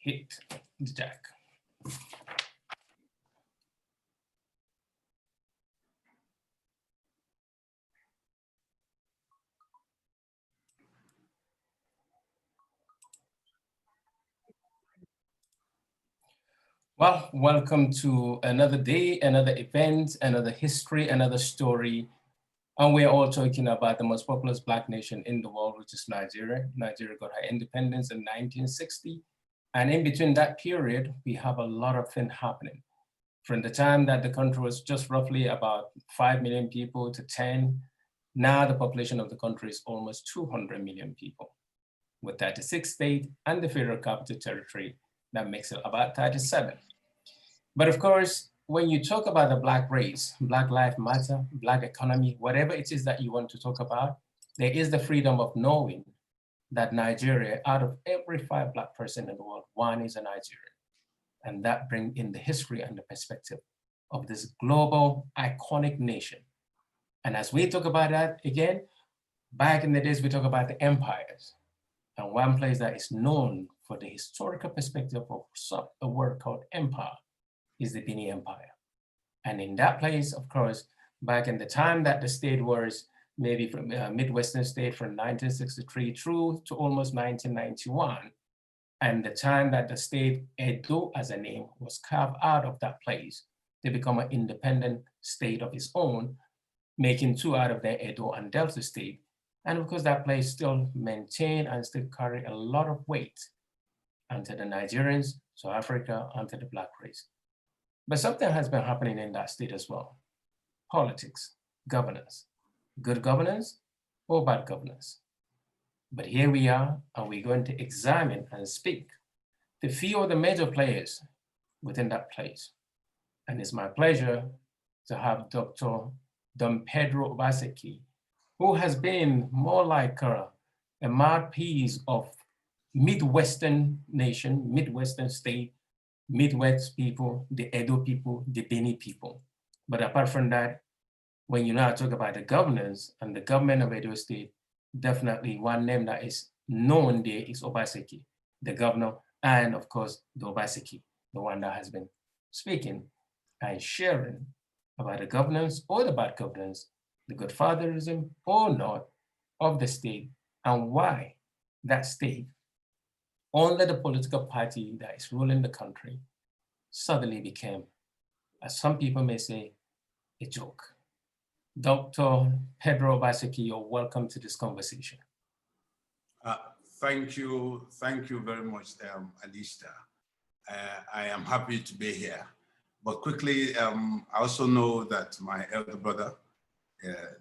hit the deck. Well, welcome to another day, another event, another history, another story. And we're all talking about the most populous Black nation in the world, which is Nigeria. Nigeria got her independence in 1960. And in between that period, we have a lot of things happening. From the time that the country was just roughly about 5 million people to 10, now the population of the country is almost 200 million people, with 36 states and the Federal Capital Territory. That makes it about 37. But of course, when you talk about the Black race, Black Lives Matter, Black economy, whatever it is that you want to talk about, there is the freedom of knowing that Nigeria, out of every 5 Black person in the world, 1 is a Nigerian. And that brings in the history and the perspective of this global iconic nation. And as we talk about that again, back in the days, we talk about the empires. And one place that is known for the historical perspective of a word called empire is the Benin Empire. And in that place, of course, back in the time that the state was maybe from Midwestern state from 1963 through to almost 1991, and the time that the state Edo as a name was carved out of that place to become an independent state of its own, making 2 out of their Edo and Delta state. And of course, that place still maintained and still carry a lot of weight unto the Nigerians, South Africa, unto the Black race. But something has been happening in that state as well. Politics, governance, good governance or bad governance. But here we are, and we're going to examine and speak to a few of the major players within that place. And it's my pleasure to have Dr. Don Pedro Obaseki, who has been more like a mouthpiece of Midwestern nation, Midwestern state, Midwest people, the Edo people, the Beni people. But apart from that, when you now talk about the governance and the government of Edo State, definitely one name that is known there is Obaseki, the governor, and of course, the Obaseki, the one that has been speaking and sharing about the governance or the bad governance, the good fatherism or not of the state, and why that state, only the political party that is ruling the country, suddenly became, as some people may say, a joke. Dr. Pedro Obaseki, you're welcome to this conversation. Thank you very much, Alista. I am happy to be here. But quickly, I also know that my elder brother,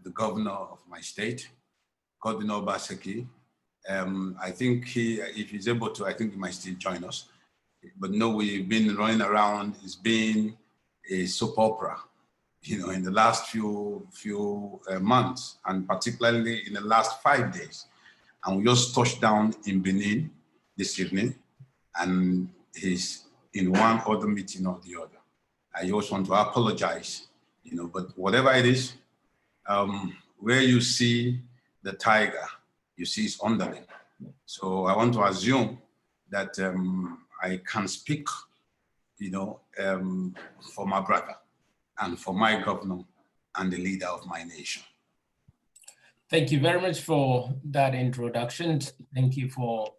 the governor of my state, Godwin Obaseki, I think if he's able to, I think he might still join us. But no, we've been running around, it's been a soap opera, you know, in the last few months, and particularly in the last 5 days. And we just touched down in Benin this evening, and he's in one other meeting or the other. I just want to apologize, you know, but whatever it is, where you see the tiger, you see his underling. So I want to assume that I can speak, you know, for my brother and for my governor and the leader of my nation. Thank you very much for that introduction. Thank you for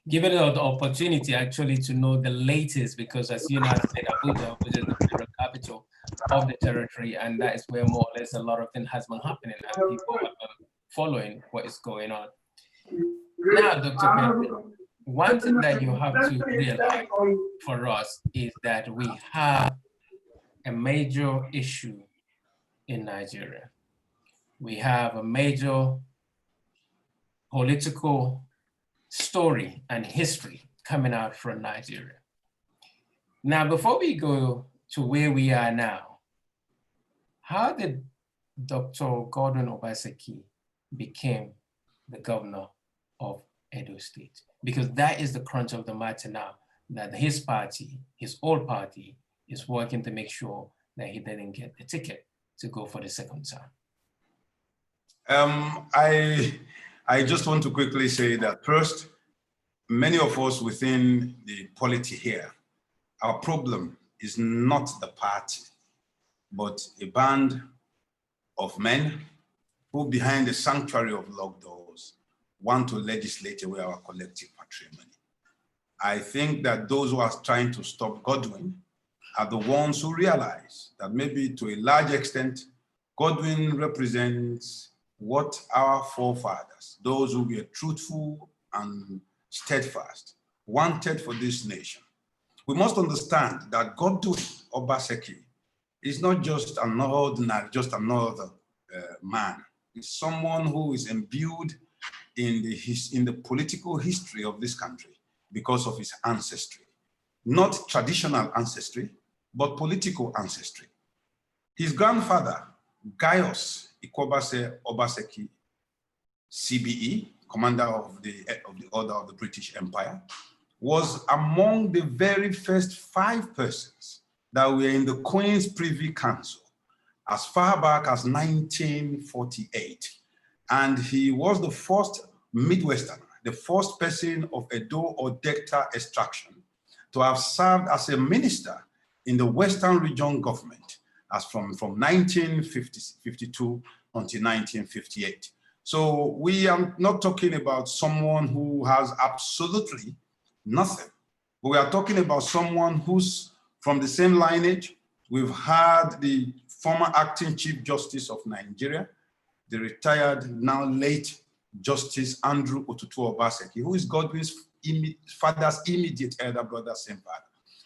giving us the opportunity actually to know the latest, because as you know, said, Abuja is the federal capital of the territory, and that is where more or less a lot of things has been happening and people have been following what is going on. Now, Dr. Pedro, one thing that you have to realize for us is that we have a major issue in Nigeria. We have a major political story and history coming out from Nigeria. Now, before we go to where we are now, how did Dr. Godwin Obaseki became the governor of Edo State? Because that is the crunch of the matter now, that his party, his old party, is working to make sure that he didn't get the ticket to go for the second time. I just want to quickly say that first, many of us within the polity here, our problem is not the party, but a band of men who, behind the sanctuary of locked doors, want to legislate away our collective patrimony. I think that those who are trying to stop Godwin are the ones who realize that maybe to a large extent, Godwin represents what our forefathers, those who were truthful and steadfast, wanted for this nation. We must understand that Godwin Obaseki is not just another ordinary, just another man. It's someone who is imbued in the political history of this country because of his ancestry. Not traditional ancestry, but political ancestry. His grandfather, Gaius Ikwobase Obaseki, CBE, commander of the Order of the British Empire, was among the very first 5 persons that were in the Queen's Privy Council as far back as 1948. And he was the first Midwesterner, the first person of Edo or Delta extraction to have served as a minister in the Western Region government as from 1952 until 1958. So we are not talking about someone who has absolutely nothing. But we are talking about someone who's from the same lineage. We've had the former acting Chief Justice of Nigeria, the retired, now late Justice Andrew Otutu Obaseki, who is Godwin's father's immediate elder brother, same father.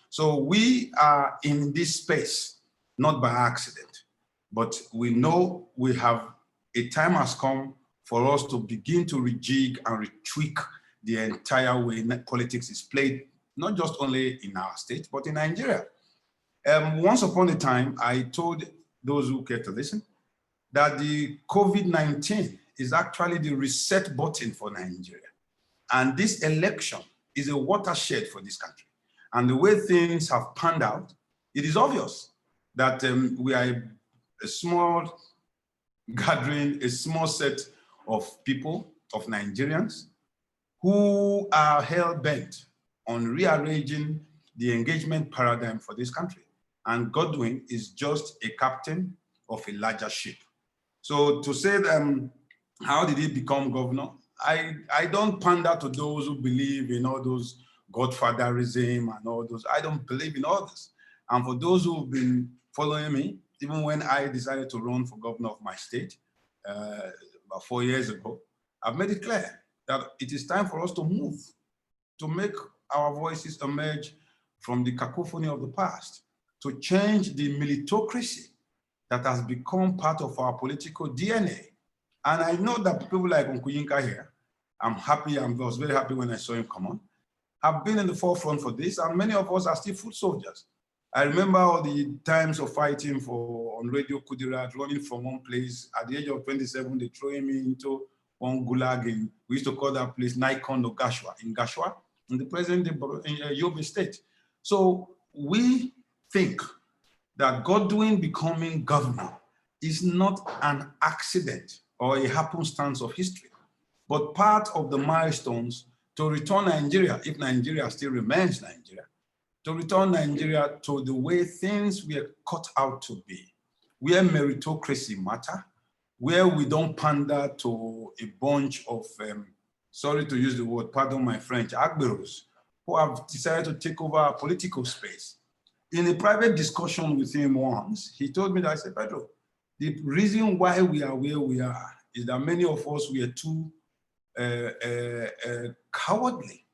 So we are in this space, not by accident, but we know we have, a time has come for us to begin to rejig and retweak the entire way politics is played, not just only in our state, but in Nigeria. Once upon a time, I told those who care to listen that the COVID-19 is actually the reset button for Nigeria. And this election is a watershed for this country. And the way things have panned out, it is obvious that we are a small gathering, a small set of people, of Nigerians, who are hell-bent on rearranging the engagement paradigm for this country. And Godwin is just a captain of a larger ship. So to say how did he become governor? I don't pander to those who believe in all those godfatherism and all those. I don't believe in all this. And for those who've been following me, even when I decided to run for governor of my state about 4 years ago, I've made it clear that it is time for us to move, to make our voices emerge from the cacophony of the past, to change the militocracy that has become part of our political DNA. And I know that people like Nkuyinka here, I'm happy, I was very happy when I saw him come on, have been in the forefront for this, and many of us are still foot soldiers. I remember all the times of fighting on Radio Kudirat, running from one place. At the age of 27, they threw me into one gulag. We used to call that place Nikon or Gashua, in the present in Yobe State. So we think that Godwin becoming governor is not an accident or a happenstance of history, but part of the milestones to return Nigeria, if Nigeria still remains Nigeria, to return Nigeria to the way things were cut out to be, where meritocracy matter, where we don't pander to a bunch of, sorry to use the word, pardon my French, agberos, who have decided to take over our political space. In a private discussion with him once, he told me that, I said, Pedro, the reason why we are where we are is that many of us were too cowardly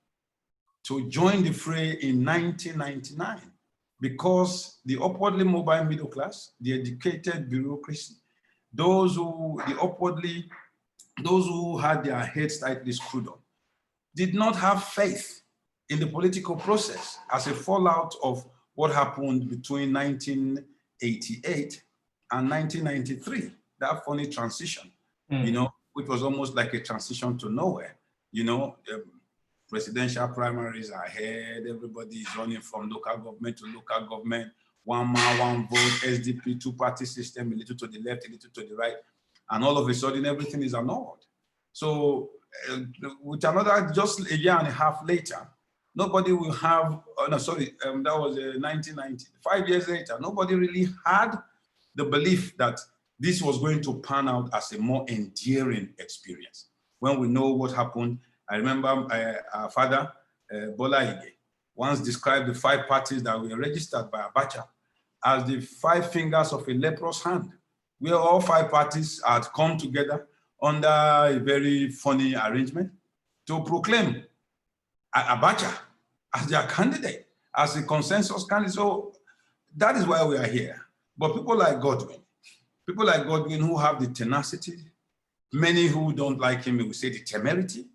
to join the fray in 1999 because the upwardly mobile middle class, the educated bureaucracy, those who had their heads tightly screwed on, did not have faith in the political process as a fallout of what happened between 1988 and 1993, that funny transition, you know, which was almost like a transition to nowhere. You know, presidential primaries are ahead, everybody is running from local government to local government, one man, one vote, SDP, two-party system, a little to the left, a little to the right, and all of a sudden everything is annulled. So with another, just a year and a half later, nobody will have, that was 1990. 5 years later, nobody really had the belief that this was going to pan out as a more endearing experience. When we know what happened, I remember our father, Bola Ige, once described the 5 parties that were registered by Abacha as the 5 fingers of a leprous hand, where all 5 parties had come together under a very funny arrangement to proclaim Abacha as their candidate, as a consensus candidate. So that is why we are here. But people like Godwin who have the tenacity, many who don't like him, we say the temerity,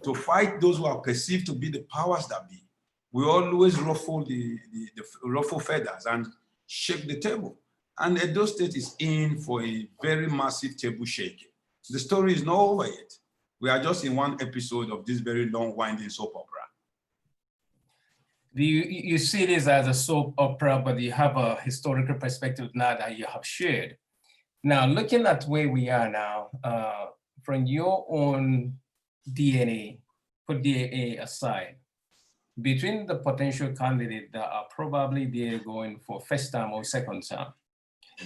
to fight those who are perceived to be the powers that be. We always ruffle the ruffle feathers and shake the table. And Edo State is in for a very massive table shaking. The story is not over yet. We are just in one episode of this very long winding soap opera. You see this as a soap opera, but you have a historical perspective now that you have shared. Now, looking at where we are now, from your own DNA, put DNA aside, between the potential candidates that are probably there going for first time or second time,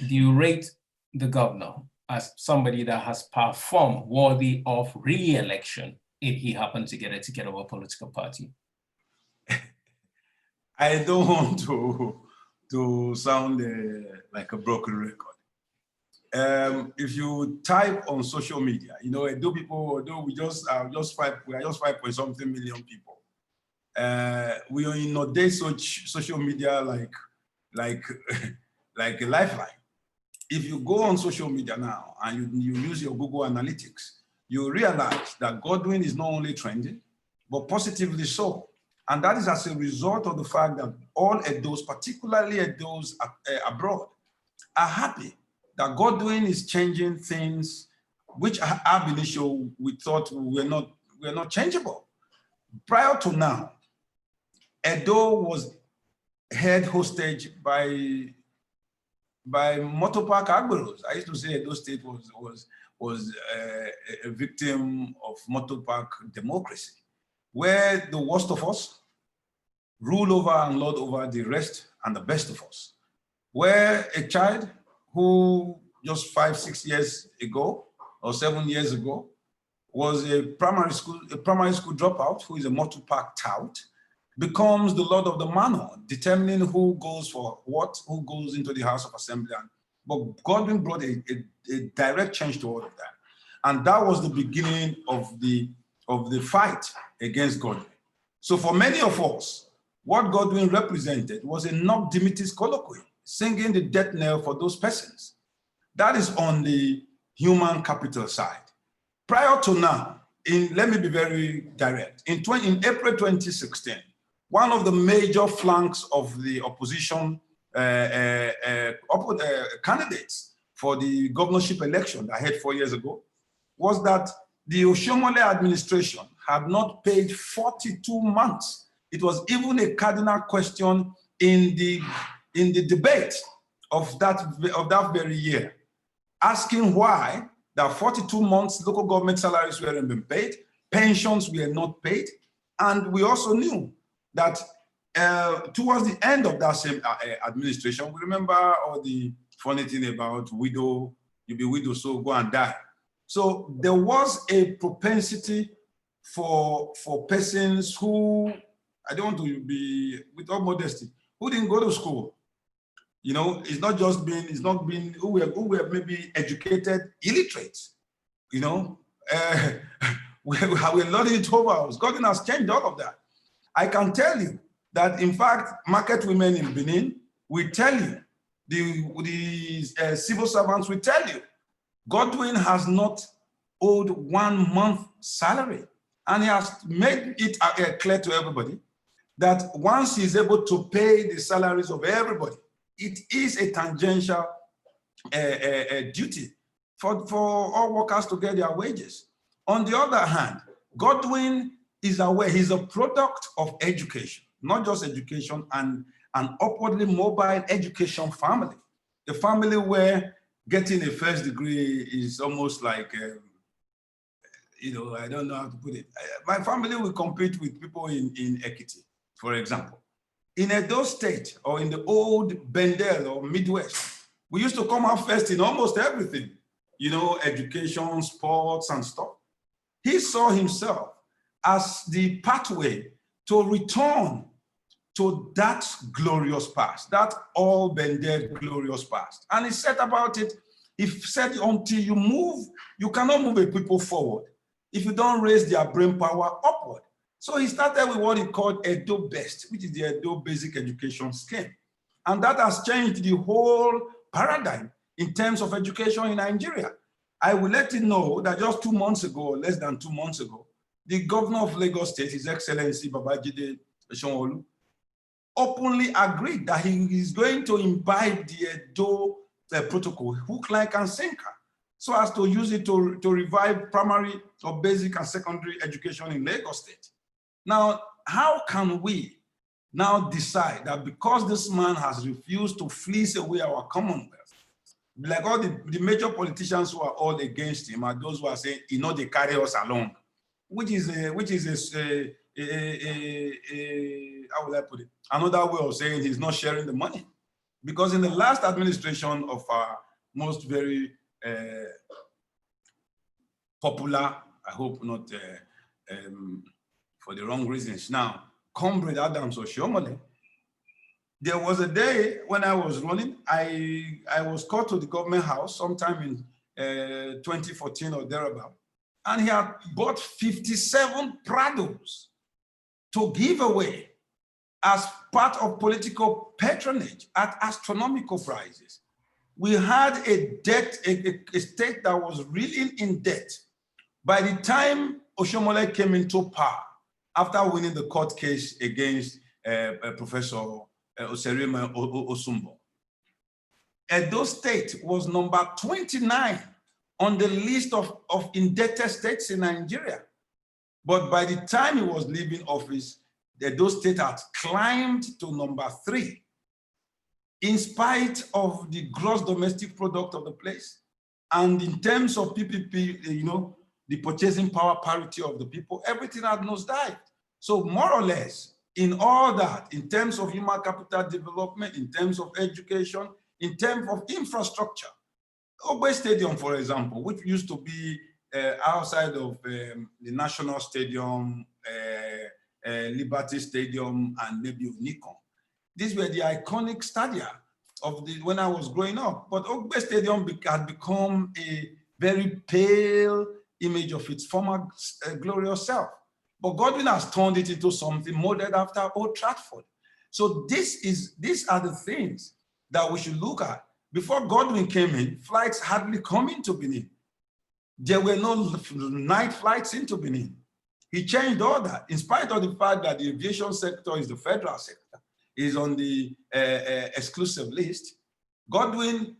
do you rate the governor as somebody that has performed worthy of re-election if he happens to get a ticket of a political party? I don't want to sound like a broken record. If you type on social media, Edo people, although we are just 5.something million people. We are in a day social media like a lifeline. If you go on social media now and you use your Google Analytics, you realize that Godwin is not only trending, but positively so. And that is as a result of the fact that all Edos, particularly Edos abroad, are happy that Godwin is changing things which ab initio we thought were not changeable. Prior to now, Edo was held hostage by motor park agberos. I used to say Edo State was a victim of motor park democracy, where the worst of us rule over and lord over the rest and the best of us. Where a child who just 5-6 years ago or 7 years ago was a primary school dropout who is a motor park tout, becomes the lord of the manor, determining who goes for what, who goes into the House of Assembly. But Godwin brought a direct change to all of that. And that was the beginning of the fight against Godwin. So for many of us, what Godwin represented was a Nob Dimittis colloquy, singing the death knell for those persons. That is on the human capital side. Prior to now, let me be very direct, in April 2016, one of the major flanks of the opposition candidates for the governorship election that I had 4 years ago was that the Oshiomhole administration had not paid 42 months. It was even a cardinal question in the debate of that very year, asking why that 42 months local government salaries weren't being paid, pensions were not paid, and we also knew that towards the end of that same administration, we remember all the funny thing about widow, you be widow, so go and die. So there was a propensity for persons who, I don't want to be, with all modesty, who didn't go to school. It's not been who were maybe educated illiterates. We're learning it over. Godwin has changed all of that. I can tell you that, in fact, market women in Benin will tell you, the civil servants will tell you, Godwin has not owed 1 month salary. And he has made it clear to everybody that once he's able to pay the salaries of everybody, it is a tangential duty for all workers to get their wages. On the other hand, Godwin is aware he's a product of education, not just education, and an upwardly mobile education family. A family where getting a first degree is almost like, I don't know how to put it. My family will compete with people in Ekiti, for example. In Edo State or in the old Bendel or Midwest, we used to come out first in almost everything, education, sports and stuff. He saw himself as the pathway to return to that glorious past, that all Bendel glorious past. And he said about it, he said, until you move, you cannot move a people forward if you don't raise their brain power upward. So he started with what he called Edo Best, which is the Edo Basic Education Scheme. And that has changed the whole paradigm in terms of education in Nigeria. I will let you know that just 2 months ago, or less than 2 months ago, the governor of Lagos State, His Excellency Babajide Sanwo-Olu, openly agreed that he is going to imbibe the Edo protocol, hook, line, and sinker, so as to use it to revive primary or basic and secondary education in Lagos State. Now, how can we now decide that because this man has refused to fleece away our Commonwealth, like all the major politicians who are all against him are those who are saying, they carry us along, which is how will I put it? Another way of saying he's not sharing the money. Because in the last administration of our most very popular, I hope not for the wrong reasons now, Comrade Adams Oshiomhole, there was a day when I was running, I was called to the government house sometime in 2014 or thereabout, and he had bought 57 Prados to give away as part of political patronage at astronomical prices. We had a state that was really in debt. By the time Oshiomhole came into power, after winning the court case against Professor Oserime Osumbo, Edo State was number 29 on the list of indebted states in Nigeria. But by the time he was leaving office, Edo State had climbed to number 3, in spite of the gross domestic product of the place. And in terms of PPP, the purchasing power parity of the people, everything had nosedived. So more or less, in all that, in terms of human capital development, in terms of education, in terms of infrastructure, Ogbe Stadium, for example, which used to be outside of the National Stadium, Liberty Stadium, and maybe Unicon. These were the iconic stadia of when I was growing up. But Ogbe Stadium had become a very pale image of its former glorious self. But Godwin has turned it into something modeled after Old Trafford. So these are the things that we should look at. Before Godwin came in, flights hardly come into Benin. There were no night flights into Benin. He changed all that, in spite of the fact that the aviation sector is the federal sector, is on the exclusive list. Godwin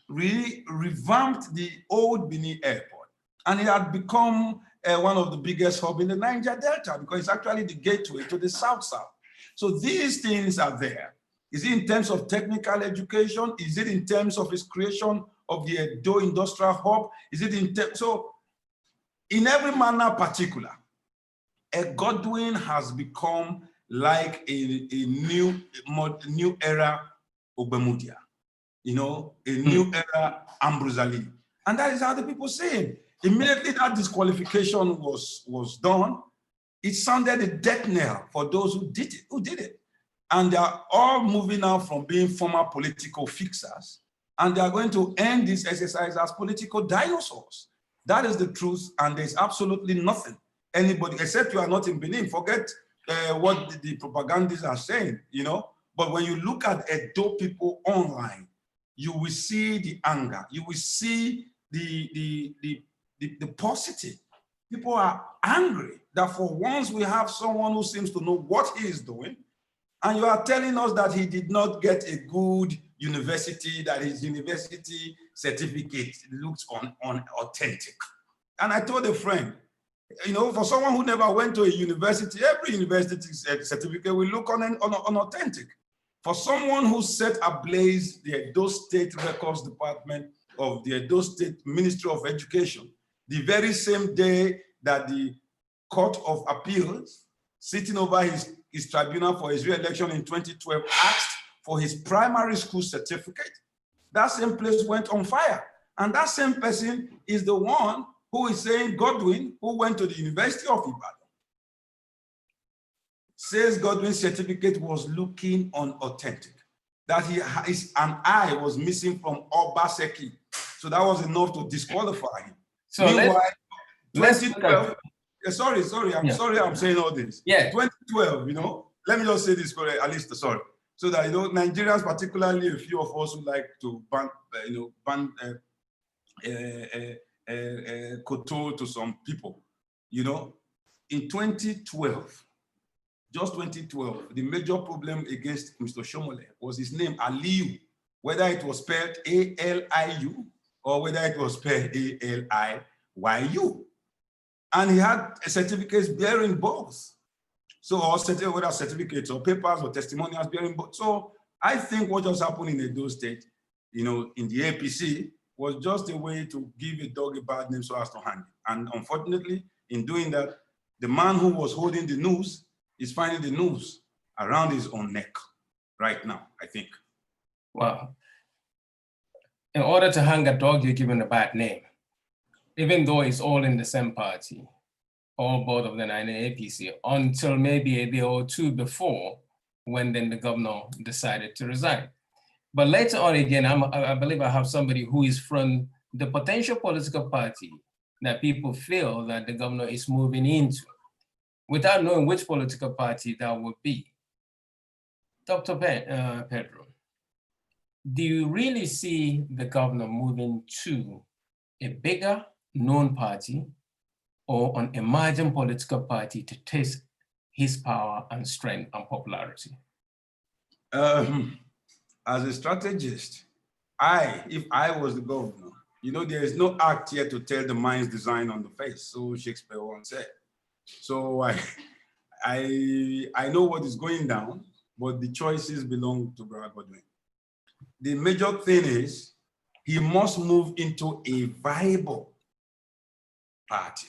really revamped the old Benin airport, and it had become one of the biggest hubs in the Niger Delta, because it's actually the gateway to the South-South. So these things are there. Is it in terms of technical education? Is it in terms of his creation of the Edo Industrial Hub? Is it in terms, so in every manner particular, Godwin has become like a new era Ogbemudia, a new era Ambrose Ali. And that is how the people say it. Immediately that disqualification was done, it sounded a death knell for those who did it. And they are all moving out from being former political fixers, and they are going to end this exercise as political dinosaurs. That is the truth, and there's absolutely nothing anybody, except you are not in Benin, forget what the propagandists are saying, But when you look at Edo people online, you will see the anger, you will see the positive. People are angry that for once we have someone who seems to know what he is doing, and you are telling us that he did not get a good university, that his university certificate looks authentic. And I told a friend, for someone who never went to a university, every university certificate will look unauthentic. For someone who set ablaze the Edo State Records Department of the Edo State Ministry of Education, the very same day that the Court of Appeals, sitting over his tribunal for his re-election in 2012, asked for his primary school certificate. That same place went on fire. And that same person is the one who is saying Godwin, who went to the University of Ibadan, says Godwin's certificate was looking unauthentic, that an eye was missing from Obaseki. So that was enough to disqualify him. So meanwhile, 2012, sorry, I'm saying all this. Yeah. 2012, let me just say this correct, at least, sorry. So that, Nigerians, particularly a few of us who like to ban koto to some people, in 2012, just 2012, the major problem against Mr. Shomole was his name, Aliyu, whether it was spelled A-L-I-U or whether it was spelled A-L-I-Y-U. And he had certificates bearing both. So, whether certificates or papers or testimonials bearing both. So, I think what just happened in Edo State, in the APC, was just a way to give a dog a bad name so as to hang it. And unfortunately, in doing that, the man who was holding the noose is finding the noose around his own neck right now, I think. Wow. In order to hang a dog, you're given a bad name, even though it's all in the same party, all both of them are in the APC, until maybe a day or two before, when then the governor decided to resign. But later on again, I believe I have somebody who is from the potential political party that people feel that the governor is moving into, without knowing which political party that would be. Dr. Pedro, do you really see the governor moving to a bigger known party or an emerging political party to test his power and strength and popularity? As a strategist, if I was the governor, there is no act yet to tell the mind's design on the face, so Shakespeare once said. So I know what is going down, but the choices belong to Brother Godwin. The major thing is he must move into a viable party.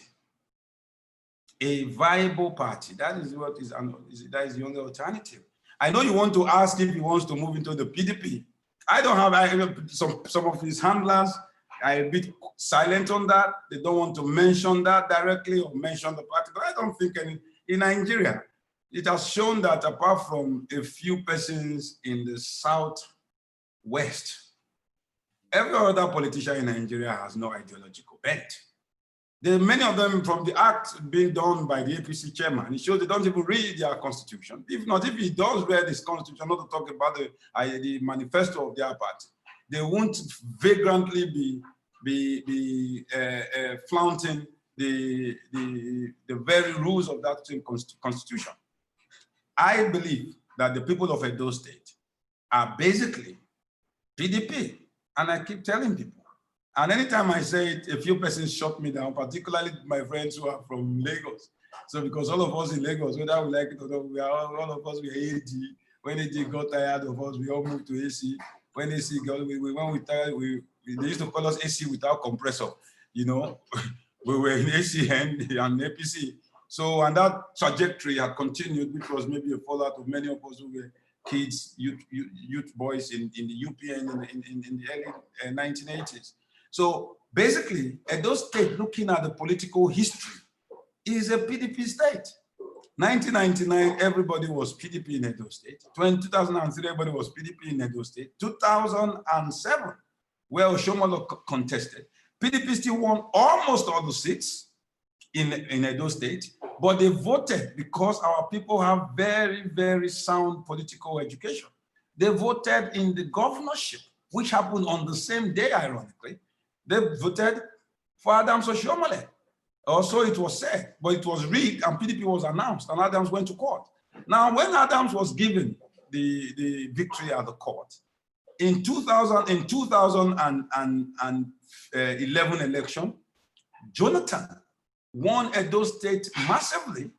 A viable party. That is what is, that is the only alternative. I know you want to ask if he wants to move into the PDP. I don't have, some of his handlers are a bit silent on that. They don't want to mention that directly or mention the party, but I don't think in Nigeria, it has shown that apart from a few persons in the Southwest, every other politician in Nigeria has no ideological bent. There are many of them from the act being done by the APC chairman. It shows they don't even read their constitution. If he does read his constitution, not to talk about the manifesto of their party, they won't vagrantly be flaunting the very rules of that same constitution. I believe that the people of Edo State are basically PDP, and I keep telling people. And anytime I say it, a few persons shut me down, particularly my friends who are from Lagos. So because all of us in Lagos, whether we like it or not, all of us, we are AD. When AD got tired of us, we all moved to AC. When AC got, when we tired, they used to call us AC without compressor. We were in AC and APC. So, and that trajectory had continued, which was maybe a fallout of many of us who were kids, youth boys in the UPN in the early 1980s. So basically, Edo State, looking at the political history, is a PDP state. 1999, everybody was PDP in Edo State. 2003, everybody was PDP in Edo State. 2007, where Oshomolo contested, PDP still won almost all the seats in Edo State, but they voted because our people have very, very sound political education. They voted in the governorship, which happened on the same day, ironically. They voted for Adams Oshiomhole. Also, it was said, but it was rigged and PDP was announced and Adams went to court. Now, when Adams was given the victory at the court, in 2011 election, Jonathan won Edo State massively,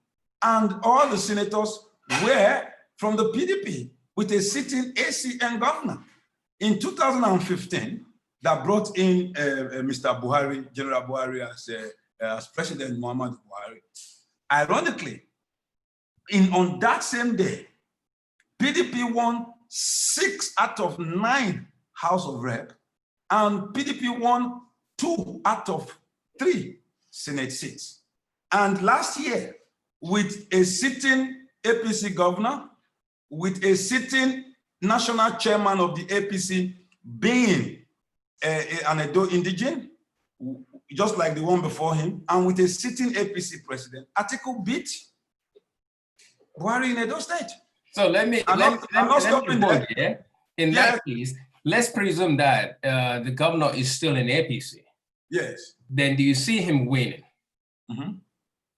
and all the senators were from the PDP with a sitting ACN governor. In 2015, that brought in Mr. Buhari, General Buhari, as as President Muhammadu Buhari. Ironically, on that same day, PDP won 6 out of 9 House of Rep, and PDP won 2 out of 3 Senate seats. And last year, with a sitting APC governor, with a sitting national chairman of the APC being an Edo indigene, just like the one before him, and with a sitting APC president, Atiku beat Buhari in Edo State. So let me hold here. In that case, let's presume that the governor is still in APC. Yes. Then do you see him winning? Mm-hmm.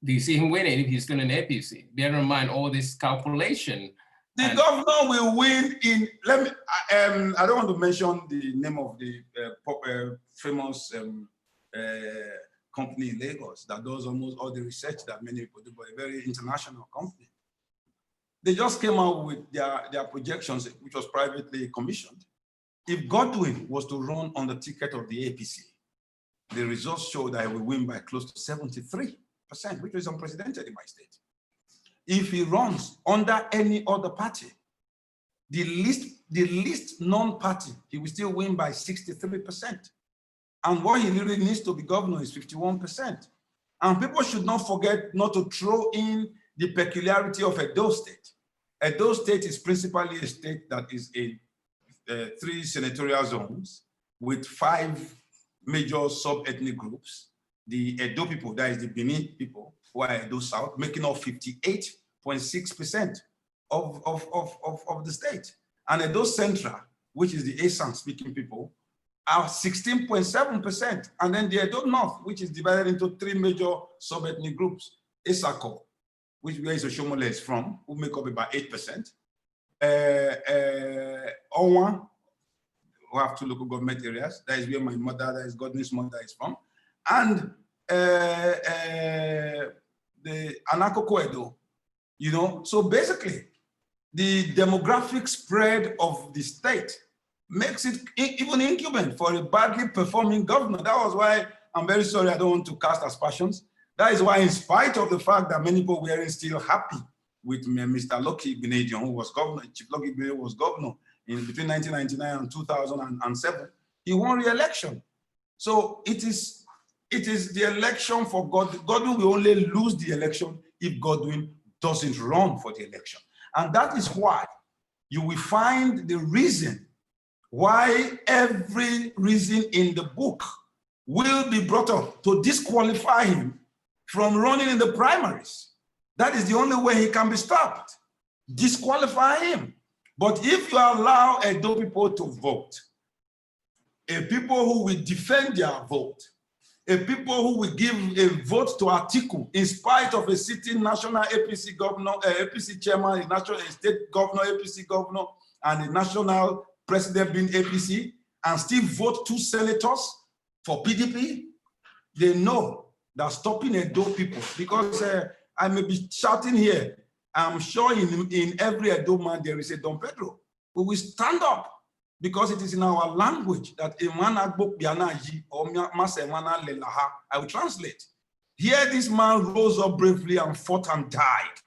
Do you see him winning if he's still in APC? Bear in mind all this calculation. The governor will win in, I don't want to mention the name of the famous company in Lagos that does almost all the research that many people do, but a very international company. They just came out with their projections, which was privately commissioned. If Godwin was to run on the ticket of the APC, the results show that he will win by close to 73%, which is unprecedented in my state. If he runs under any other party, the least non-party, he will still win by 63%. And what he really needs to be governor is 51%. And people should not forget not to throw in the peculiarity of Edo State. Edo State is principally a state that is in 3 senatorial zones with 5 major sub-ethnic groups. The Edo people, that is the Benin people, who are Edo South, making up 58.6% of the state. And Edo Central, which is the Asan speaking people, are 16.7%. And then the Edo North, which is divided into 3 major sub-ethnic groups, Isako, which where Isoshomole is from, who make up about 8%. Owan, who have 2 local government areas. That is where my mother, that is Godwin's mother, is from. And the Anakoko Edo, you know. So basically, the demographic spread of the state makes it even incumbent for a badly performing governor. That was why I'm very sorry, I don't want to cast aspersions. That is why, in spite of the fact that many people weren't still happy with Mr. Lucky Benedion, who was governor, Chief Lucky Benedion was governor between 1999 and 2007, he won re-election. So it is the election for Godwin. Godwin will only lose the election if Godwin doesn't run for the election. And that is why you will find the reason why every reason in the book will be brought up to disqualify him from running in the primaries. That is the only way he can be stopped. Disqualify him. But if you allow Edo people to vote, a people who will defend their vote, a people who will give a vote to Atiku in spite of a sitting national APC governor, APC chairman, a national state governor, APC governor, and a national president being APC, and still vote 2 senators for PDP, they know that stopping Edo people, because I may be shouting here, I'm sure in every Edo man there is a Don Pedro who will stand up, because it is in our language that I will translate. Here this man rose up bravely and fought and died,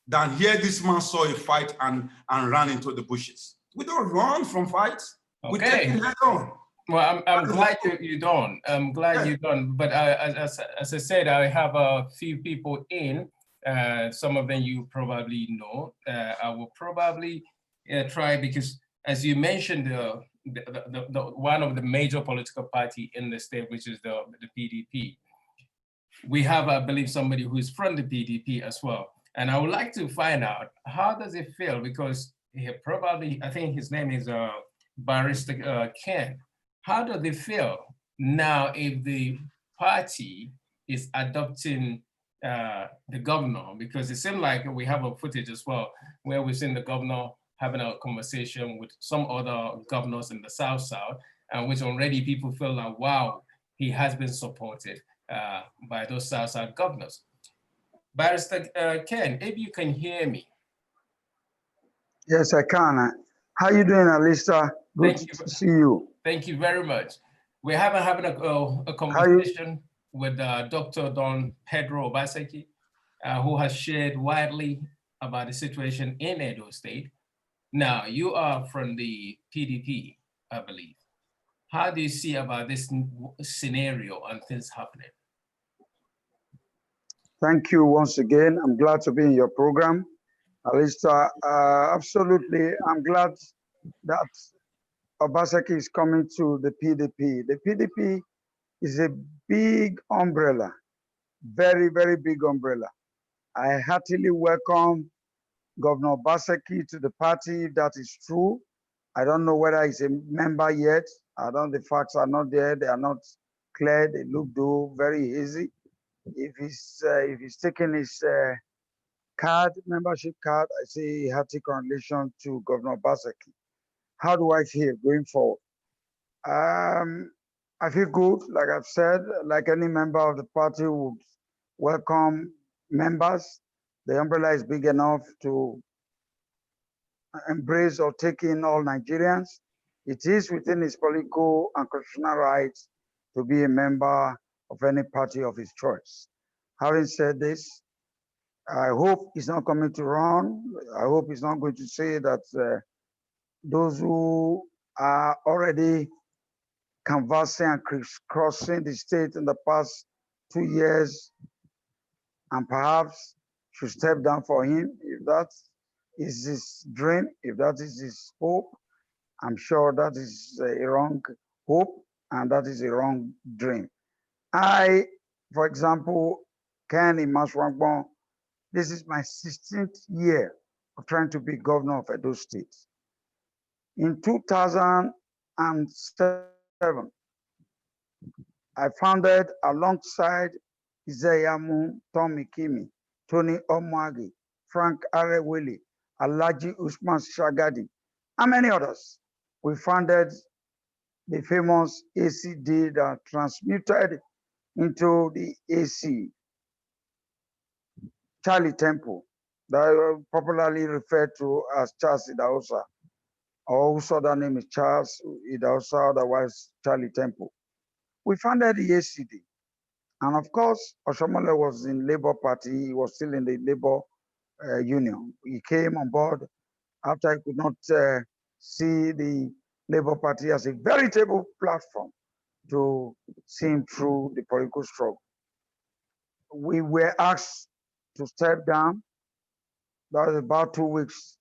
than here this man saw a fight and ran into the bushes. We don't run from fights. Okay. We take it head on. Well, I'm glad you don't. I'm glad you don't. But as I said, I have a few people in. Some of them you probably know. I will probably try, because as you mentioned, the one of the major political party in the state, which is the PDP. We have, I believe, somebody who is from the PDP as well. And I would like to find out, how does it feel? Because he probably, I think his name is Barrister Ken. How do they feel now if the party is adopting the governor? Because it seems like we have a footage as well where we've seen the governor having a conversation with some other governors in the South, and which already people feel like, wow, he has been supported by those South governors. Barrister Ken, if you can hear me. Yes, I can. How you doing, Alista? Good to see you. Thank you very much. We're having a conversation. with Dr. Don Pedro Obaseki, who has shared widely about the situation in Edo State. Now, you are from the PDP, I believe. How do you see about this scenario and things happening? Thank you once again. I'm glad to be in your program. Alista, absolutely. I'm glad that Obaseki is coming to the PDP. The PDP is a big umbrella, very, very big umbrella. I heartily welcome Governor Obaseki to the party, if that is true. I don't know whether he's a member yet. I don't, the facts are not there. They are not clear. They look though very easy. If he's taking his card, membership card, I say hearty congratulations to Governor Obaseki. How do I feel going forward? I feel good, like I've said, like any member of the party would welcome members. The umbrella is big enough to embrace or take in all Nigerians. It is within his political and constitutional rights to be a member of any party of his choice. Having said this, I hope he's not coming to run. I hope he's not going to say that those who are already canvassing and crisscrossing the state in the past 2 years and perhaps should step down for him. If that is his dream, if that is his hope, I'm sure that is a wrong hope and that is a wrong dream. I, for example, Ken Imashwangbon, this is my 16th year of trying to be governor of Edo State. In 2007, I founded alongside Izayamu, Tommy Kimi, Tony Omwagi, Frank Arewili, Alaji Usman Shagadi, and many others. We founded the famous ACD that transmuted into the AC, Charlie Temple, that popularly referred to as Charles Idahosa, or whose other name is Charles Idahosa, otherwise Charlie Temple. We founded the ACD. And of course, Oshomole was in Labour Party. He was still in the Labour Union. He came on board after he could not see the Labour Party as a veritable platform to see him through the political struggle. We were asked to step down. That was about 2 weeks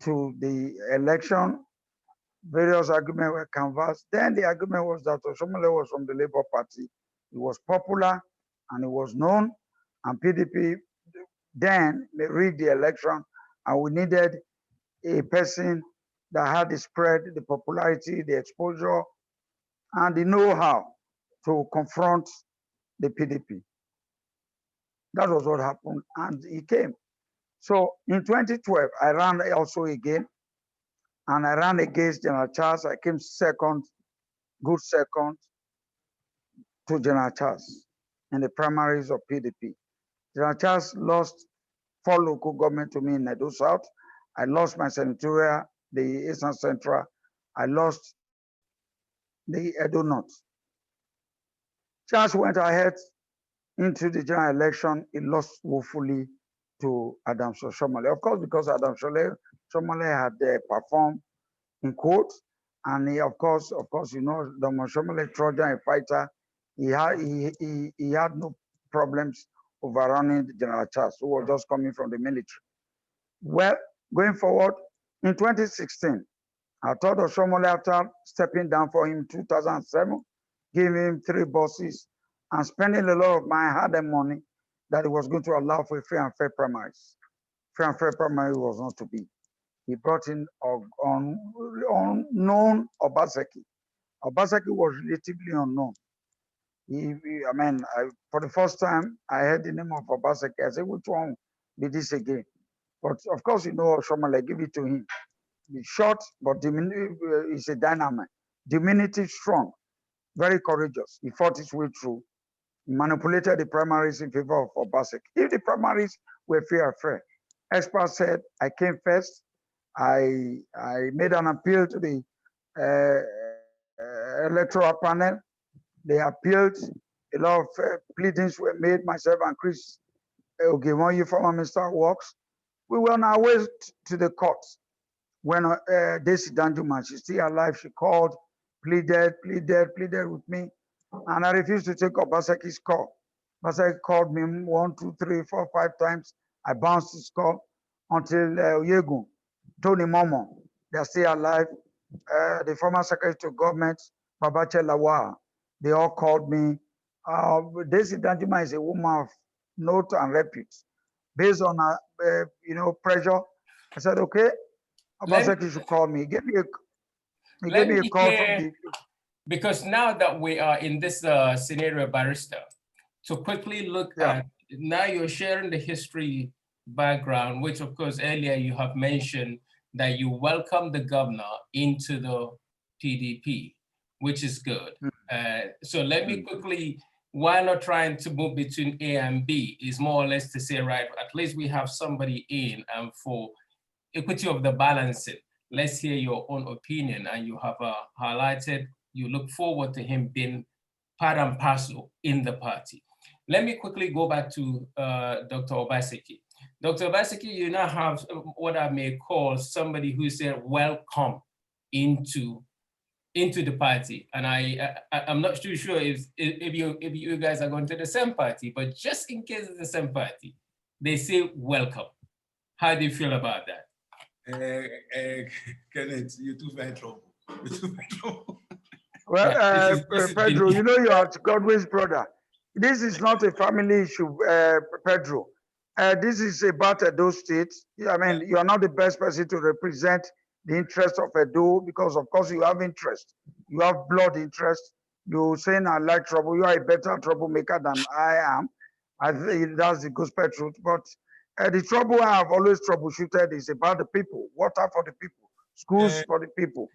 to the election. Various arguments were canvassed. Then the argument was that Oshomole was from the Labour Party. He was popular and he was known, and PDP then rigged the election, and we needed a person that had the spread, the popularity, the exposure, and the know-how to confront the PDP. That was what happened, and he came. So in 2012, I ran also again, and I ran against General Charles. I came second, good second, to General Charles in the primaries of PDP. General Charles lost 4 local government to me in Edo South. I lost my senatorial, the Eastern Central. I lost the Edo North. Charles went ahead into the general election. He lost woefully to Adam Shomole. Of course, because Adam Shomole had performed in court, and he, of course, you know, the Shomole Trojan, a fighter, he had no problems overrunning General Charles, who was just coming from the military. Well, going forward, in 2016, I told Oshomole, after stepping down for him in 2007, giving him 3 buses and spending a lot of my hard-earned money, that he was going to allow for free and fair primaries. Free and fair primary was not to be. He brought in unknown Obaseki. Obaseki was relatively unknown. For the first time, I heard the name of Obaseki. I said, which one be this again? But of course, you know, Shomole, give it to him. He's short, but he's a dynamic, diminutive, strong, very courageous. He fought his way through. He manipulated the primaries in favor of Obaseki. If the primaries were fair and fair, experts said I came first. I made an appeal to the electoral panel. They appealed. A lot of pleadings were made, myself and Chris Ogemonyi, former Minister of Works. We were on our way to the court when Desi Danjuma, she's still alive, she called, pleaded with me, and I refused to take Obaseki's call. Obaseki called me 1, 2, 3, 4, 5 times. I bounced his call until Oyegun, Tony Momo, they're still alive. The former Secretary to Government, Babache Lawal, they all called me. Desi Danjuma is a woman of note and repute. Based on pressure, I said, okay, Obaseki should call me. He gave me a call from the... Because now that we are in this scenario, Barrister, to quickly look at, now you're sharing the history background, which of course earlier you have mentioned that you welcome the governor into the PDP, which is good. So let me quickly, while not trying to move between A and B, is more or less to say, right, at least we have somebody in, and for equity of the balancing, let's hear your own opinion. And you have highlighted, you look forward to him being part and parcel in the party. Let me quickly go back to Dr. Obaseki. Dr. Obaseki, you now have what I may call somebody who said welcome into the party, and I'm not too sure if you guys are going to the same party, but just in case it's the same party, they say welcome. How do you feel about that? Kenneth, you're too very trouble. You're too very trouble. Well, Pedro, you know you are Godwin's brother. This is not a family issue, Pedro. This is about Edo State. I mean, you are not the best person to represent the interest of Edo because, of course, you have interest. You have blood interest. You're saying I like trouble. You are a better troublemaker than I am. I think that's the gospel truth. But the trouble I have always troubleshooted is about the people. Water for the people. Schools for the people.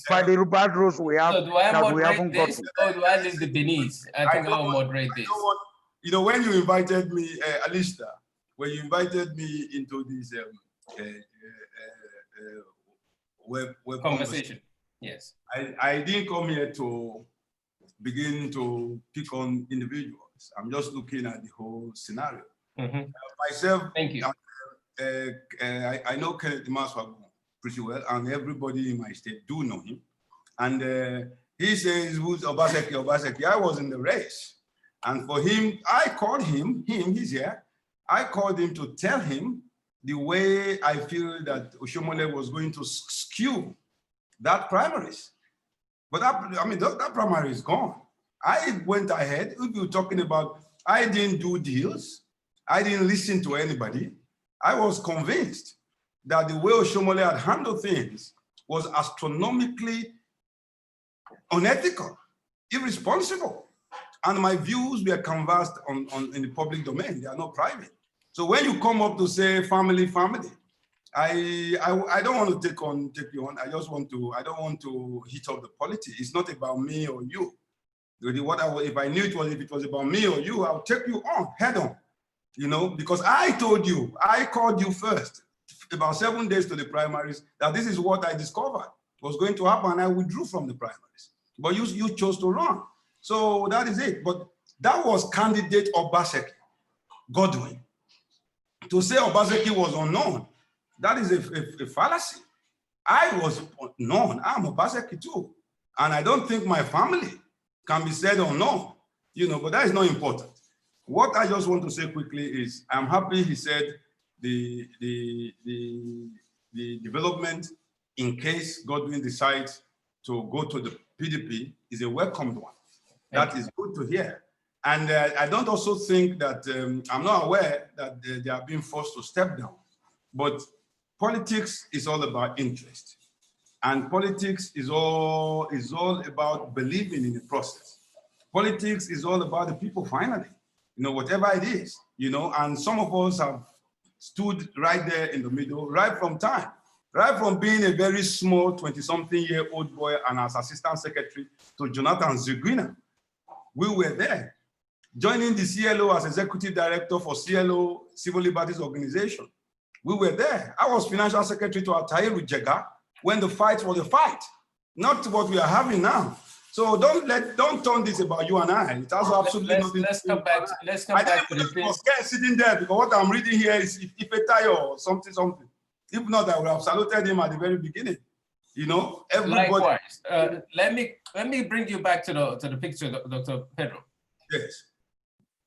By the bad roads we have, so do I that we haven't got this, or do I leave the Benin? I think I'll moderate this. You know, when you invited me, Alista, when you invited me into this web conversation, yes, I didn't come here to begin to pick on individuals. I'm just looking at the whole scenario. Myself, thank you. I know Kenneth Maswagu pretty well, and everybody in my state do know him. And he says, who's Obaseki, Obaseki? I was in the race. And for him, I called him, he's here. I called him to tell him the way I feel that Oshomole was going to skew that primaries. But that primary is gone. I went ahead, if you're talking about, I didn't do deals. I didn't listen to anybody. I was convinced that the way Oshomole had handled things was astronomically unethical, irresponsible. And my views were canvassed in the public domain. They are not private. So when you come up to say family, I don't want to take you on. I don't want to heat up the politics. It's not about me or you. If I knew if it was about me or you, I'll take you on head on, you know, because I told you, I called you first, about 7 days to the primaries, that this is what I discovered was going to happen. I withdrew from the primaries, but you chose to run. So that is it. But that was candidate Obaseki, Godwin. To say Obaseki was unknown, that is a fallacy. I was known. I'm Obaseki too. And I don't think my family can be said unknown, you know, but that is not important. What I just want to say quickly is I'm happy he said the development in case Godwin decides to go to the PDP is a welcomed one. That is good to hear. And I don't also think that, I'm not aware that they are being forced to step down, but politics is all about interest. And politics is all about believing in the process. Politics is all about the people finally, you know, whatever it is, you know, and some of us have stood right there in the middle, right from time, right from being a very small 20-something-year-old boy and as assistant secretary to Jonathan Ziguina. We were there, joining the CLO as executive director for CLO Civil Liberties Organization. We were there. I was financial secretary to Atahiru Jega when the fight was a fight, not what we are having now. So don't turn this about you and I. It has absolutely nothing. Let's come back to the I was scared sitting there because what I'm reading here is if a tire or something. If not, I would have saluted him at the very beginning. You know, everybody. Likewise. Let me bring you back to the picture, Dr. Pedro. Yes.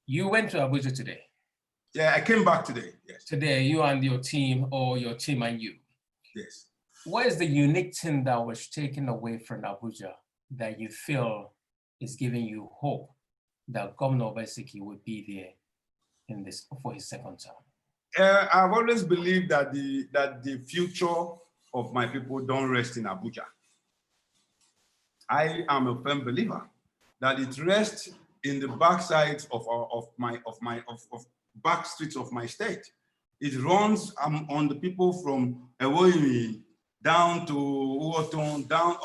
You went to Abuja today. Yeah, I came back today. Yes. Today, you and your team, or your team and you. Yes. What is the unique thing that was taken away from Abuja that you feel is giving you hope that Governor Obaseki would be there for his second term? I've always believed that the future of my people don't rest in Abuja. I am a firm believer that it rests in the backsides of back streets of my state. It runs on the people from Ewoimi down to Uoton, down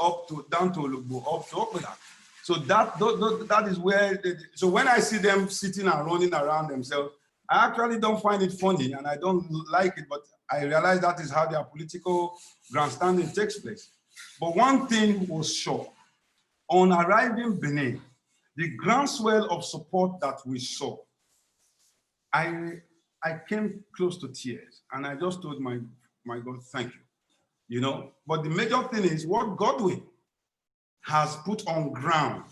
to Olugbo, up to Okpeda. So that is where. So when I see them sitting and running around themselves, I actually don't find it funny and I don't like it, but I realize that is how their political grandstanding takes place. But one thing was sure: on arriving in Benin, the groundswell of support that we saw, I came close to tears and I just told my God, thank you. You know, but the major thing is what Godwin has put on ground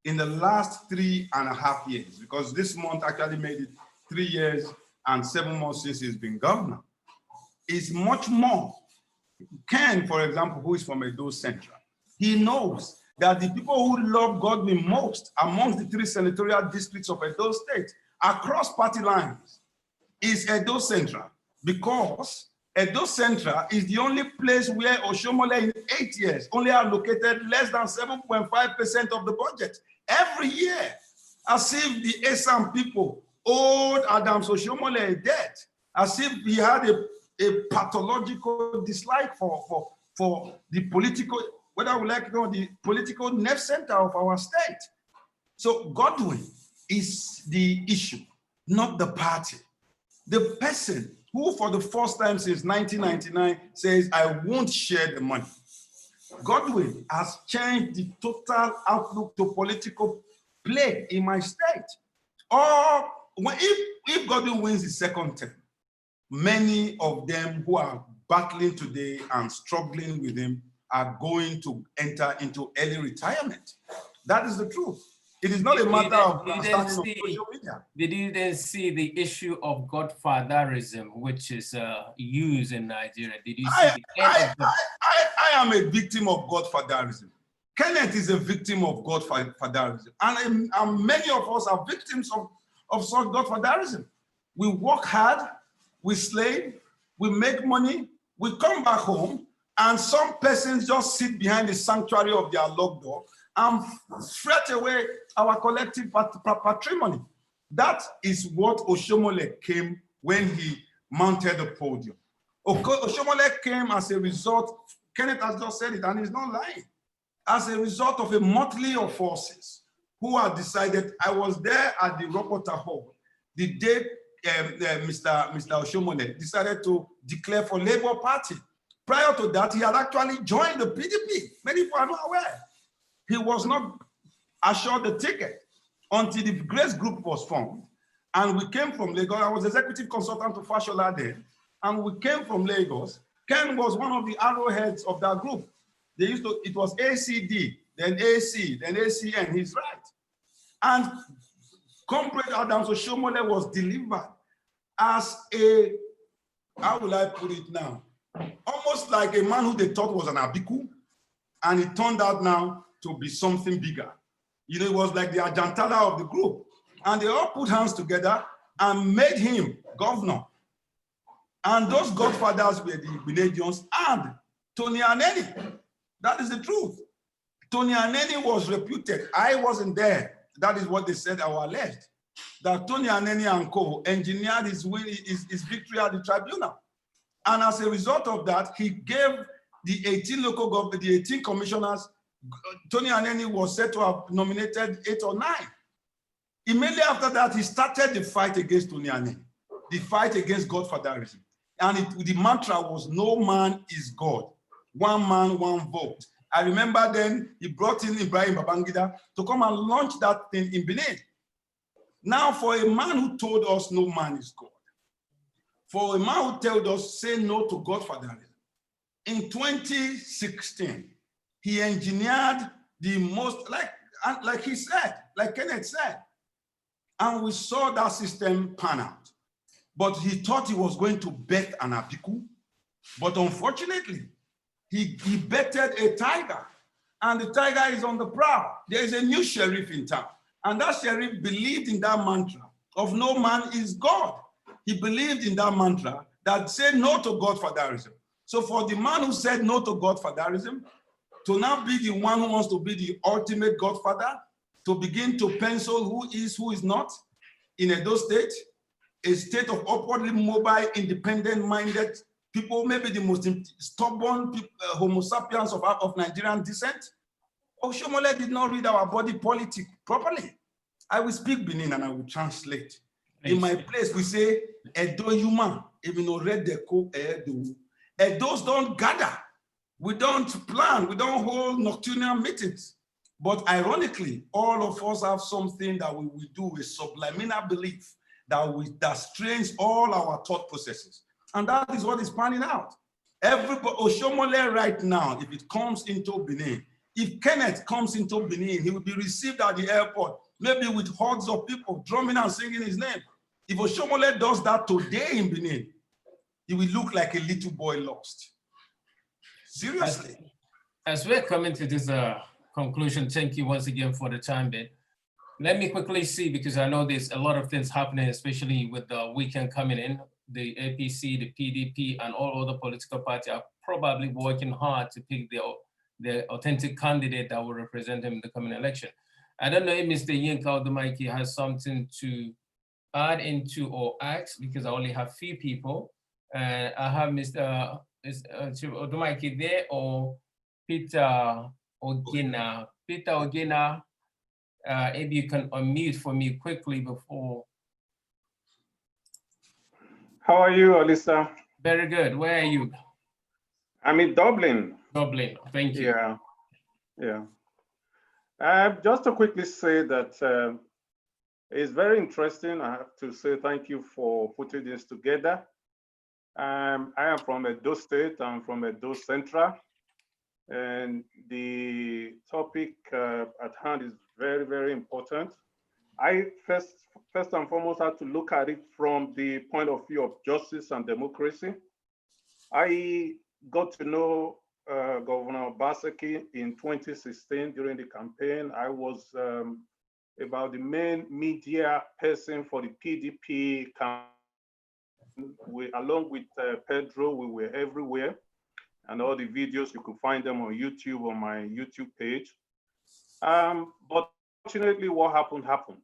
in the last 3.5 years, because this month actually made it 3 years and 7 months since he's been governor, is much more. Ken, for example, who is from Edo Central, he knows that the people who love Godwin most amongst the 3 senatorial districts of Edo State across party lines is Edo Central, because Edo Central is the only place where Oshomole in 8 years only allocated less than 7.5% of the budget every year, as if the Esam people owed Adams Oshomole a debt, as if he had a pathological dislike for the political, whether we like it or the political nerve center of our state. So Godwin is the issue, not the party. The person who for the first time since 1999 says, I won't share the money. Godwin has changed the total outlook to political play in my state. Or if Godwin wins the second term, many of them who are battling today and struggling with him are going to enter into early retirement. That is the truth. It is not a matter of standing on social media. Did you then see the issue of godfatherism, which is used in Nigeria? Did you see the end of the... I am a victim of godfatherism. Kenneth is a victim of godfatherism. And many of us are victims of such godfatherism. We work hard, we slave, we make money, we come back home, and some persons just sit behind the sanctuary of their locked door and fret away our collective patrimony. That is what Oshomole came when he mounted the podium. Oshomole came as a result, Kenneth has just said it, and he's not lying, as a result of a motley of forces who had decided. I was there at the Rokota Hall the day Mr. Oshomole decided to declare for Labour Party. Prior to that, he had actually joined the PDP. Many people are not aware. He was not assured the ticket until the Grace Group was formed. And we came from Lagos. I was executive consultant to Fashola then. And we came from Lagos. Ken was one of the arrowheads of that group. They used to, it was ACD, then AC, then ACN, he's right. And Comrade Adams Oshomole was delivered as a, how will I put it now? Almost like a man who they thought was an Abiku, and it turned out now to be something bigger. You know, it was like the Ajantala of the group. And they all put hands together and made him governor. And those godfathers were the Igbinedions and Tony Aneni. That is the truth. Tony Aneni was reputed. I wasn't there. That is what they said or alleged. That Tony Aneni and co engineered his victory at the tribunal. And as a result of that, he gave the 18 local government, the 18 commissioners, Tony Aneni was said to have nominated 8 or 9. Immediately after that, he started the fight against Tony Aneni, the fight against godfatherism. And the mantra was, no man is God. One man, one vote. I remember then he brought in Ibrahim Babangida to come and launch that thing in Benin. Now, for a man who told us no man is God, for a man who told us say no to Godfatherism, in 2016, he engineered the most, like he said, like Kenneth said, and we saw that system pan out. But he thought he was going to bet an Apiku, but unfortunately, he betted a tiger, and the tiger is on the prowl. There is a new sheriff in town, and that sheriff believed in that mantra of no man is God. He believed in that mantra that said no to Godfatherism. So for the man who said no to Godfatherism, to now be the one who wants to be the ultimate Godfather, to begin to pencil who is not in Edo State, a state of upwardly mobile, independent-minded people, maybe the most stubborn Homo sapiens of Nigerian descent. Oshomole did not read our body politic properly. I will speak Benin and I will translate. In my place, we say, Edo Yuma, even though read the code Edo. Edos don't gather. We don't plan. We don't hold nocturnal meetings. But ironically, all of us have something that we will do, a subliminal belief that strains all our thought processes. And that is what is panning out. Everybody, Oshomole right now, if it comes into Benin, if Kenneth comes into Benin, he will be received at the airport, maybe with hordes of people drumming and singing his name. If Oshomole does that today in Benin, he will look like a little boy lost. Seriously. As we're coming to this conclusion, thank you once again for the time bit. Let me quickly see, because I know there's a lot of things happening, especially with the weekend coming in. The APC, the PDP, and all other political parties are probably working hard to pick the authentic candidate that will represent them in the coming election. I don't know if Mr. Yinka Odumaiki has something to add into or ask, because I only have few people. I have Mr. Odumaiki there, or Peter Ogina. Peter Ogina, if you can unmute for me quickly before. How are you, Alisa? Very good. Where are you? I'm in Dublin. Dublin. Thank you. Yeah. Just to quickly say that it's very interesting. I have to say thank you for putting this together. I am from Edo State. I'm from Edo Central. And the topic at hand is very, very important. I first and foremost have to look at it from the point of view of justice and democracy. I got to know Governor Obaseki in 2016 during the campaign. I was about the main media person for the PDP campaign. Along with Pedro, we were everywhere. And all the videos, you could find them on YouTube, on my YouTube page. But fortunately, what happened.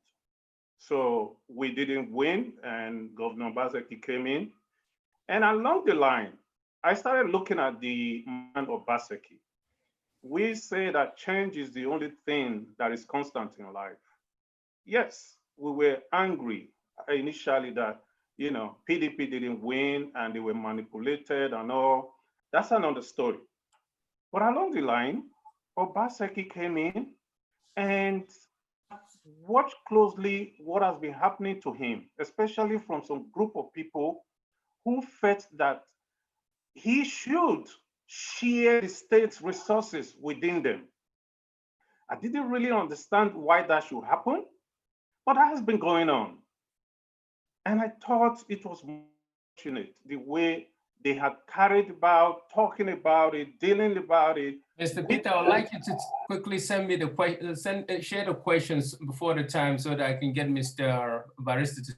So we didn't win, and Governor Obaseki came in. And along the line, I started looking at the man Obaseki. We say that change is the only thing that is constant in life. Yes, we were angry initially that, you know, PDP didn't win and they were manipulated and all. That's another story. But along the line, Obaseki came in and watch closely what has been happening to him, especially from some group of people who felt that he should share the state's resources within them. I didn't really understand why that should happen, but that has been going on. And I thought it was fortunate the way they had carried about, talking about it, dealing about it. Mr. Peter, I would like you to quickly send me the share the questions before the time so that I can get Mr. Barrister to.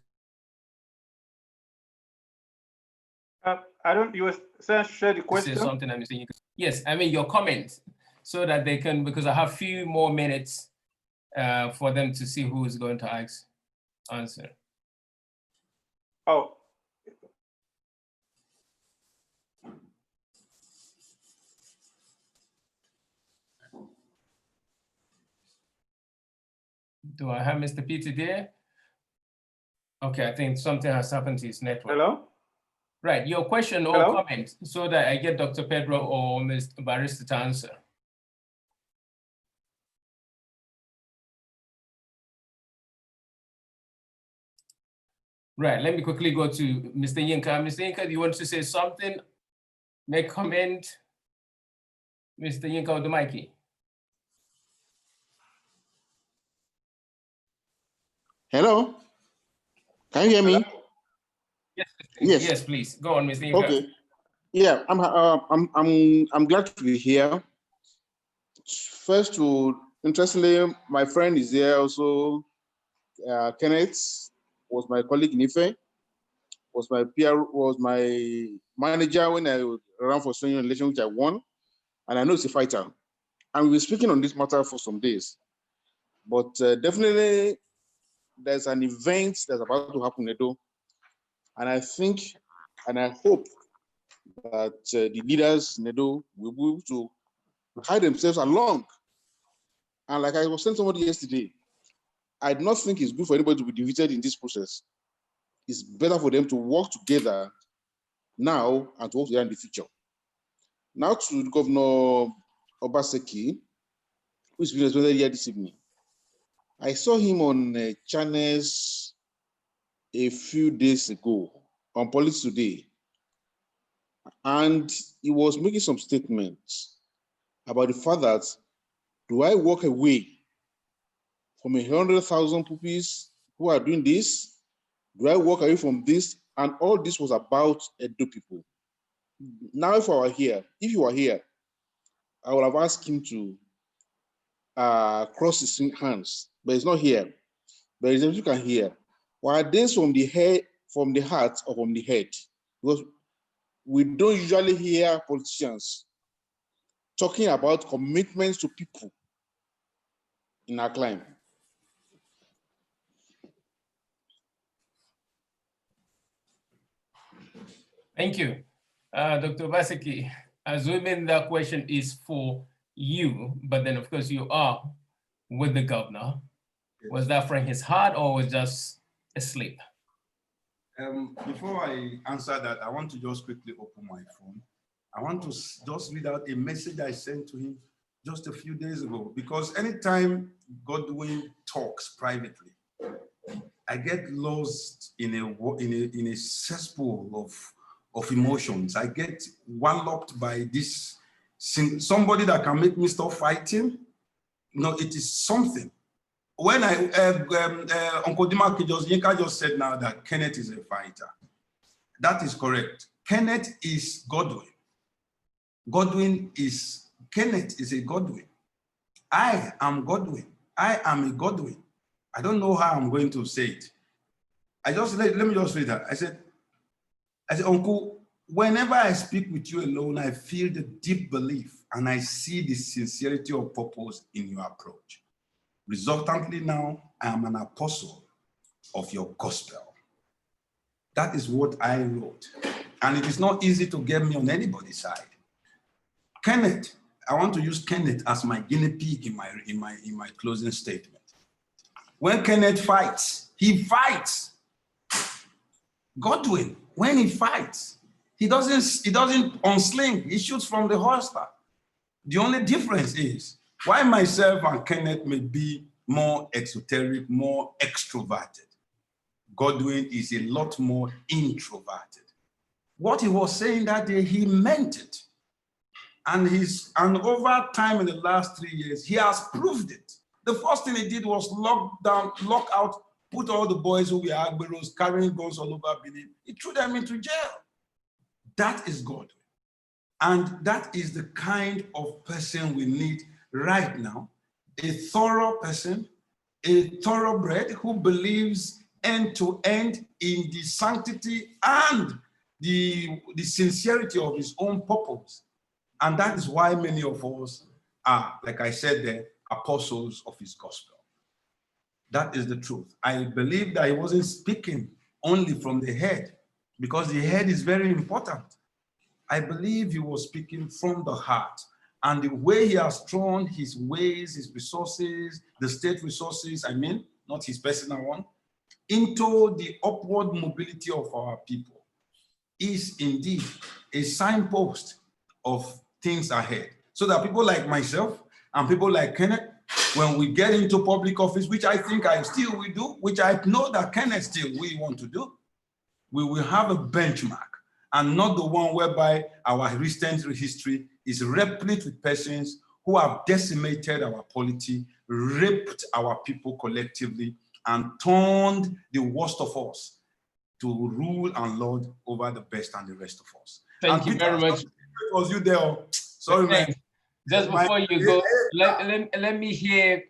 I don't, you were share the question? Something I'm saying. Yes, I mean your comments, so that they can, because I have a few more minutes for them to see who is going to answer. Oh. Do I have Mr. Peter there? Okay, I think something has happened to his network. Hello? Right, your question or comment, so that I get Dr. Pedro or Mr. Barrister to answer. Right, let me quickly go to Mr. Yinka. Mr. Yinka, do you want to say something? Make comment? Mr. Yinka Odumaki. Hello, can you hear me? Yes, Yes. yes, please. Go on, Mr. Yinka. Okay. Yeah, I'm glad to be here. First, interestingly, my friend is here also. Kenneth was my colleague in Ife, was my peer, was my manager when I ran for senior election, which I won, and I know he's a fighter. And we've been speaking on this matter for some days, but definitely there's an event that's about to happen in Edo, and I think, and I hope that the leaders in Edo will be able to hide themselves along. And like I was saying to somebody yesterday, I do not think it's good for anybody to be defeated in this process. It's better for them to work together now and to work together in the future. Now to Governor Obaseki, who is being represented here this evening. I saw him on channels a few days ago on Politics Today, and he was making some statements about the fact that, do I walk away from 100,000 pupils who are doing this? Do I walk away from this? And all this was about Edo people. Now, if you are here, I would have asked him to cross his hands, but he's not here. But as you can hear, were this from the head, from the heart, or from the head? Because we don't usually hear politicians talking about commitments to people in our climate. Thank you. Dr. Baseki, assuming that question is for you, but then of course you are with the governor. Yes. Was that from his heart or was just asleep? Before I answer that, I want to just quickly open my phone. I want to just read out a message I sent to him just a few days ago, because anytime Godwin talks privately, I get lost in a cesspool of emotions. I get walloped by this, somebody that can make me stop fighting. No, it is something. When Uncle Yinka just said now that Kenneth is a fighter. That is correct. Kenneth is Godwin. Kenneth is a Godwin. I am Godwin. I am a Godwin. I don't know how I'm going to say it. Let me just read that. I said, Uncle, whenever I speak with you alone, I feel the deep belief and I see the sincerity of purpose in your approach. Resultantly now, I am an apostle of your gospel. That is what I wrote. And it is not easy to get me on anybody's side. Kenneth, I want to use Kenneth as my guinea pig in my closing statement. When Kenneth fights, he fights. Godwin, when he fights, he doesn't unsling, he shoots from the holster. The only difference is why myself and Kenneth may be more exoteric, more extroverted. Godwin is a lot more introverted. What he was saying that day, he meant it. And over time in the last 3 years, he has proved it. The first thing he did was lock out, put all the boys who were Agberos carrying guns all over Benin. He threw them into jail. That is Godwin. And that is the kind of person we need right now. A thorough person, a thoroughbred who believes end to end in the sanctity and the sincerity of his own purpose. And that is why many of us are, like I said there, apostles of his gospel. That is the truth. I believe that he wasn't speaking only from the head, because the head is very important. I believe he was speaking from the heart. And the way he has thrown his ways, his resources, the state resources, not his personal one, into the upward mobility of our people is indeed a signpost of things ahead. So that people like myself and people like Kenneth, when we get into public office, which I think I still will do, which I know that Kenneth still will want to do, we will have a benchmark and not the one whereby our recent history is replete with persons who have decimated our polity, raped our people collectively, and turned the worst of us to rule and lord over the best and the rest of us. Thank you very much. Was you there? Sorry, man. Just before you go, let me hear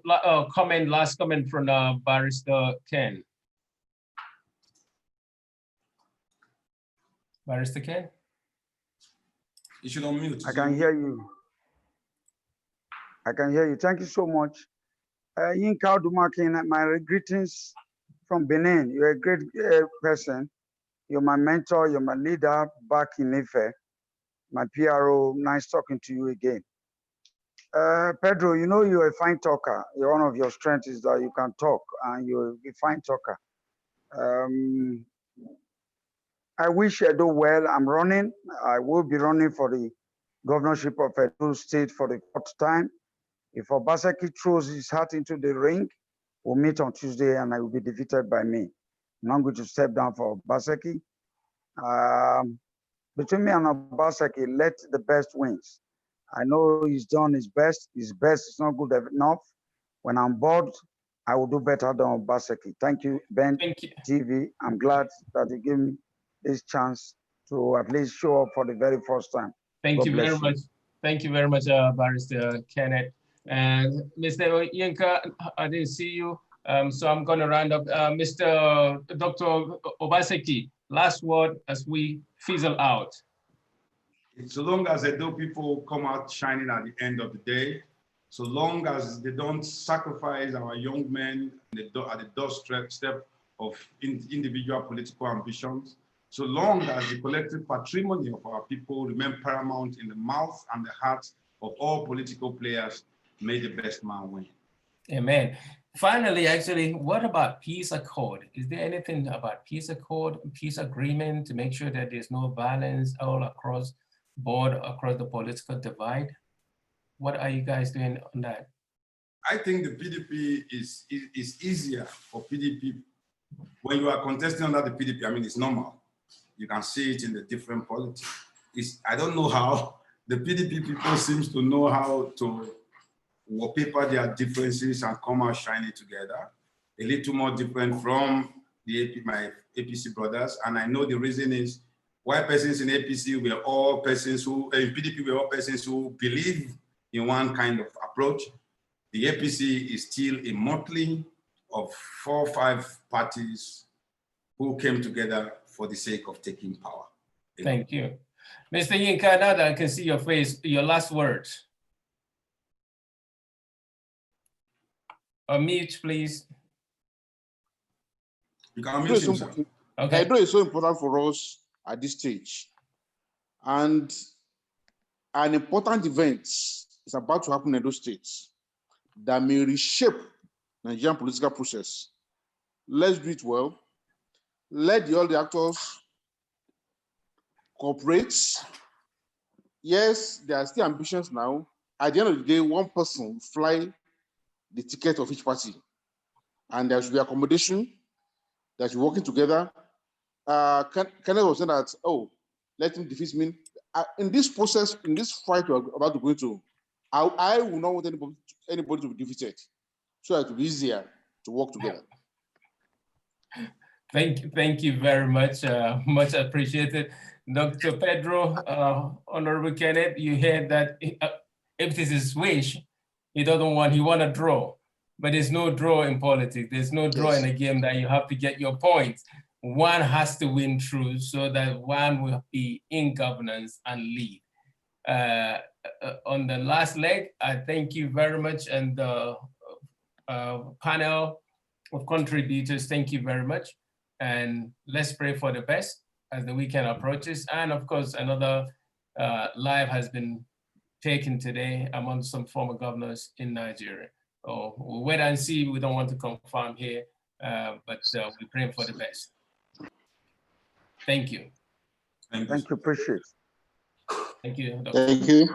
last comment from Barrister Ken. Barrister Ken? You should unmute. I can hear you. I can hear you. Thank you so much. Yinka Odumakin, my greetings from Benin. You're a great person. You're my mentor. You're my leader back in Ife. My PRO, nice talking to you again. Pedro, you know you're a fine talker. One of your strengths is that you can talk and you're a fine talker. I wish Edo well. I'm running. I will be running for the governorship of Edo State for the 4th time. If Obaseki throws his hat into the ring, we'll meet on Tuesday and I will be defeated by me. I'm not going to step down for Obaseki. Between me and Obaseki, let the best wins. I know he's done his best. His best is not good enough. When I'm bored, I will do better than Obaseki. Thank you, BENTV. I'm glad that you gave me this chance to at least show up for the very first time. Thank you very much. Thank you very much, Barrister Kenneth. And Mr. Yinka, I didn't see you, so I'm going to round up. Mr. Dr. Obaseki, last word as we fizzle out. So long as Edo people come out shining at the end of the day, so long as they don't sacrifice our young men at the doorstep of individual political ambitions, so long as the collective patrimony of our people remain paramount in the mouths and the hearts of all political players, may the best man win. Amen. Finally, actually, what about peace accord? Is there anything about peace accord, peace agreement to make sure that there's no violence all across board, across the political divide? What are you guys doing on that? I think the PDP is easier for PDP. When you are contesting under the PDP, I mean, it's normal. You can see it in the different politics. I don't know how the PDP people seems to know how to wallpaper their differences and come out shiny together. A little more different from my APC brothers. And I know the reason is why persons in APC were all persons who, in PDP were all persons who believe in one kind of approach. The APC is still a motley of 4 or 5 parties who came together for the sake of taking power. Thank you. Mr. Yinka, now that I can see your face, your last words. Unmute, please. You can unmute yourself. Okay. Edo is so important for us at this stage. And an important event is about to happen in Edo State that may reshape Nigerian political process. Let's do it well. Let all the actors cooperate. Yes, there are still ambitions now. At the end of the day, one person fly the ticket of each party. And there should be accommodation, that you're working together. Kenneth was saying that, oh, let him defeat me. In this process, in this fight we're about to go into, I will not want anybody to be defeated. So it will be easier to work together. Thank you very much. Much appreciated. Dr. Pedro, Honorable Kenneth, you heard that if it is his wish, he want to draw. But there's no draw in politics. There's no draw in a game that you have to get your points. One has to win through so that one will be in governance and lead. On the last leg, I thank you very much, and the panel of contributors, thank you very much. And let's pray for the best as the weekend approaches. And of course, another live has been taken today among some former governors in Nigeria. So we'll wait and see. We don't want to confirm here, but we're praying for the best. Thank you. Thank you, appreciate. Thank you. Thank you.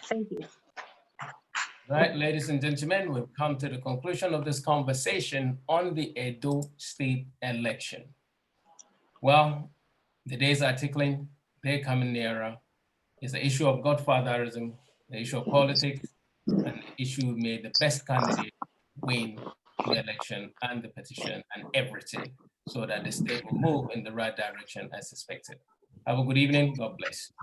Thank you. Right, ladies and gentlemen, we've come to the conclusion of this conversation on the Edo State election. Well, the days are tickling, they're coming nearer. It's the issue of godfatherism, the issue of politics, and the issue made the best candidate win the election and the petition and everything, so that the state will move in the right direction as expected. Have a good evening. God bless.